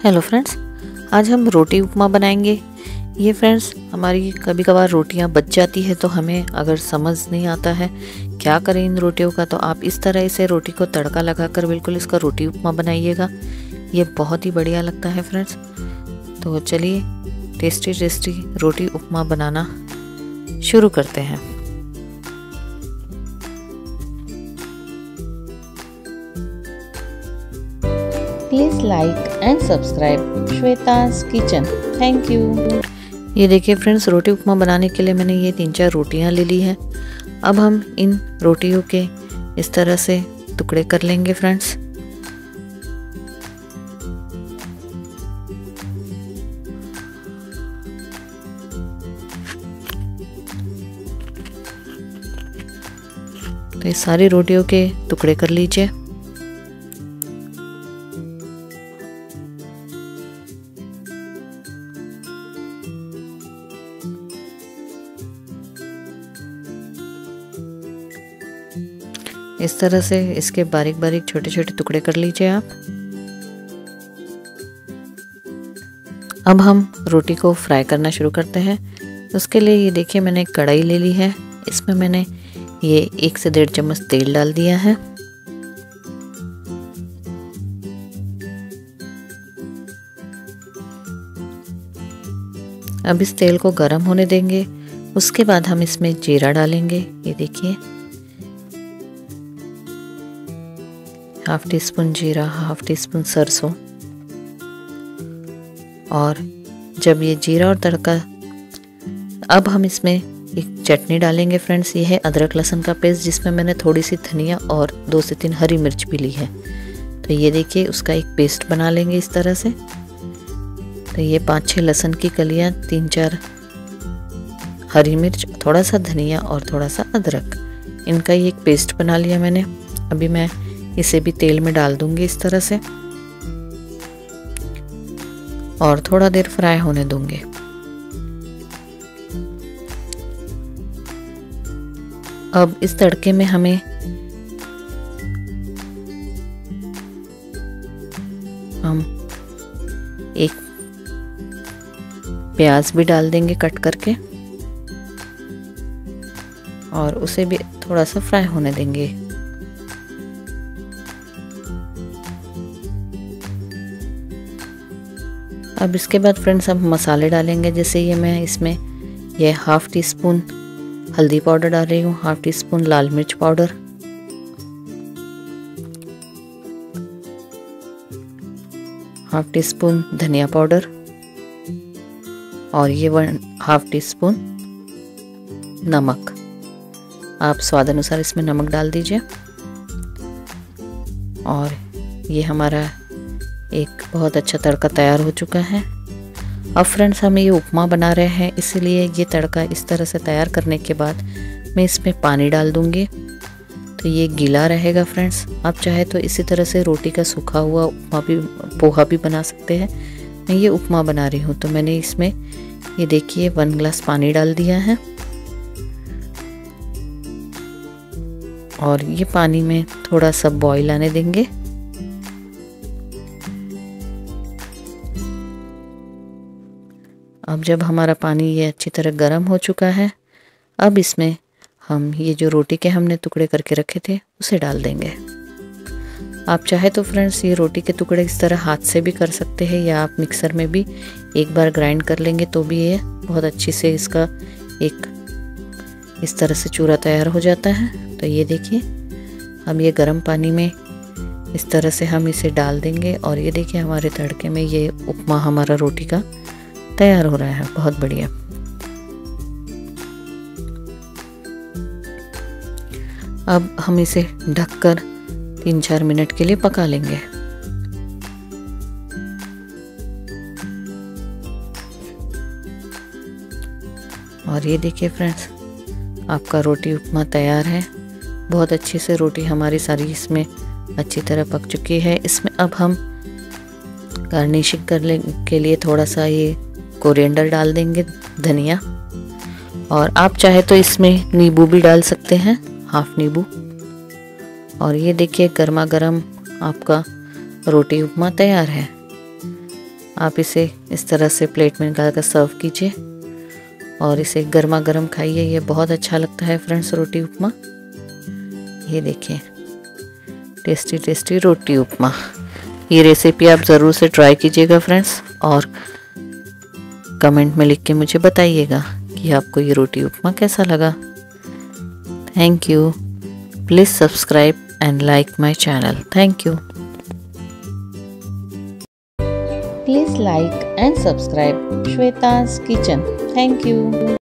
Hello friends, आज हम रोटी उपमा बनाएंगे। ये फ्रेंड्स, हमारी कभी कभार रोटियां बच जाती है तो हमें अगर समझ नहीं आता है क्या करें इन रोटियों का, तो आप इस तरह से रोटी को तड़का लगाकर बिल्कुल इसका रोटी उपमा बनाइएगा। ये बहुत ही बढ़िया लगता है फ्रेंड्स। तो चलिए टेस्टी टेस्टी रोटी उपमा बनाना शुरू करते हैं। Please like and subscribe Shweta's kitchen. Thank you. ये देखिए फ्रेंड्स, रोटी उपमा बनाने के लिए मैंने ये 3-4 रोटियां ले ली हैं। अब हम इन रोटियों के इस तरह से टुकड़े कर लेंगे फ्रेंड्स। तो ये सारी रोटियों के टुकड़े कर लीजिए। इस तरह से इसके बारीक बारीक छोटे छोटे टुकड़े कर लीजिए आप। अब हम रोटी को फ्राई करना शुरू करते हैं। उसके लिए ये देखिए मैंने एक कढ़ाई ले ली है। इसमें मैंने ये 1 से 1.5 चम्मच तेल डाल दिया है। अब इस तेल को गर्म होने देंगे। उसके बाद हम इसमें जीरा डालेंगे। ये देखिए 1/2 टीस्पून जीरा, 1/2 टीस्पून सरसों। और जब ये जीरा और तड़का, अब हम इसमें एक चटनी डालेंगे फ्रेंड्स। ये है अदरक लहसुन का पेस्ट, जिसमें मैंने थोड़ी सी धनिया और 2 से 3 हरी मिर्च भी ली है। तो ये देखिए उसका एक पेस्ट बना लेंगे इस तरह से। तो ये 5-6 लहसुन की कलियां, 3-4 हरी मिर्च, थोड़ा सा धनिया और थोड़ा सा अदरक, इनका ये एक पेस्ट बना लिया मैंने। अभी मैं इसे भी तेल में डाल दूंगी इस तरह से और थोड़ा देर फ्राई होने दूंगी। अब इस तड़के में हमें हम एक प्याज भी डाल देंगे कट करके और उसे भी थोड़ा सा फ्राई होने देंगे। अब इसके बाद फ्रेंड्स हम मसाले डालेंगे। जैसे ये मैं इसमें ये 1/2 टीस्पून हल्दी पाउडर डाल रही हूँ, 1/2 टीस्पून लाल मिर्च पाउडर, 1/2 टीस्पून धनिया पाउडर और ये 1/2 टीस्पून नमक। आप स्वाद अनुसार इसमें नमक डाल दीजिए। और ये हमारा एक बहुत अच्छा तड़का तैयार हो चुका है। अब फ्रेंड्स हम ये उपमा बना रहे हैं, इसीलिए ये तड़का इस तरह से तैयार करने के बाद मैं इसमें पानी डाल दूंगी। तो ये गीला रहेगा फ्रेंड्स। आप चाहे तो इसी तरह से रोटी का सूखा हुआ उपमा भी, पोहा भी बना सकते हैं। मैं ये उपमा बना रही हूँ तो मैंने इसमें ये देखिए 1 गिलास पानी डाल दिया है। और ये पानी में थोड़ा सा बॉईल आने देंगे। अब जब हमारा पानी ये अच्छी तरह गर्म हो चुका है, अब इसमें हम ये जो रोटी के हमने टुकड़े करके रखे थे उसे डाल देंगे। आप चाहे तो फ्रेंड्स ये रोटी के टुकड़े इस तरह हाथ से भी कर सकते हैं या आप मिक्सर में भी एक बार ग्राइंड कर लेंगे तो भी ये बहुत अच्छी से इसका एक इस तरह से चूरा तैयार हो जाता है। तो ये देखिए हम ये गर्म पानी में इस तरह से हम इसे डाल देंगे और ये देखिए हमारे तड़के में ये उपमा हमारा रोटी का तैयार हो रहा है। बहुत बढ़िया। अब हम इसे ढककर 3-4 मिनट के लिए पका लेंगे। और ये देखिए फ्रेंड्स, आपका रोटी उपमा तैयार है। बहुत अच्छे से रोटी हमारी सारी इसमें अच्छी तरह पक चुकी है। इसमें अब हम गार्निशिंग करने के लिए थोड़ा सा ये कोरिएंडर डाल देंगे, धनिया। और आप चाहे तो इसमें नींबू भी डाल सकते हैं, 1/2 नींबू। और ये देखिए गर्मा गर्म आपका रोटी उपमा तैयार है। आप इसे इस तरह से प्लेट में निकाल कर सर्व कीजिए और इसे गर्मा गर्म खाइए। ये बहुत अच्छा लगता है फ्रेंड्स, रोटी उपमा। ये देखिए, टेस्टी टेस्टी रोटी उपमा। ये रेसिपी आप ज़रूर से ट्राई कीजिएगा फ्रेंड्स, और कमेंट में लिख के मुझे बताइएगा कि आपको ये रोटी उपमा कैसा लगा। Thank you. Please subscribe and like my channel. Thank you. Please like and subscribe Shweta's Kitchen. Thank you.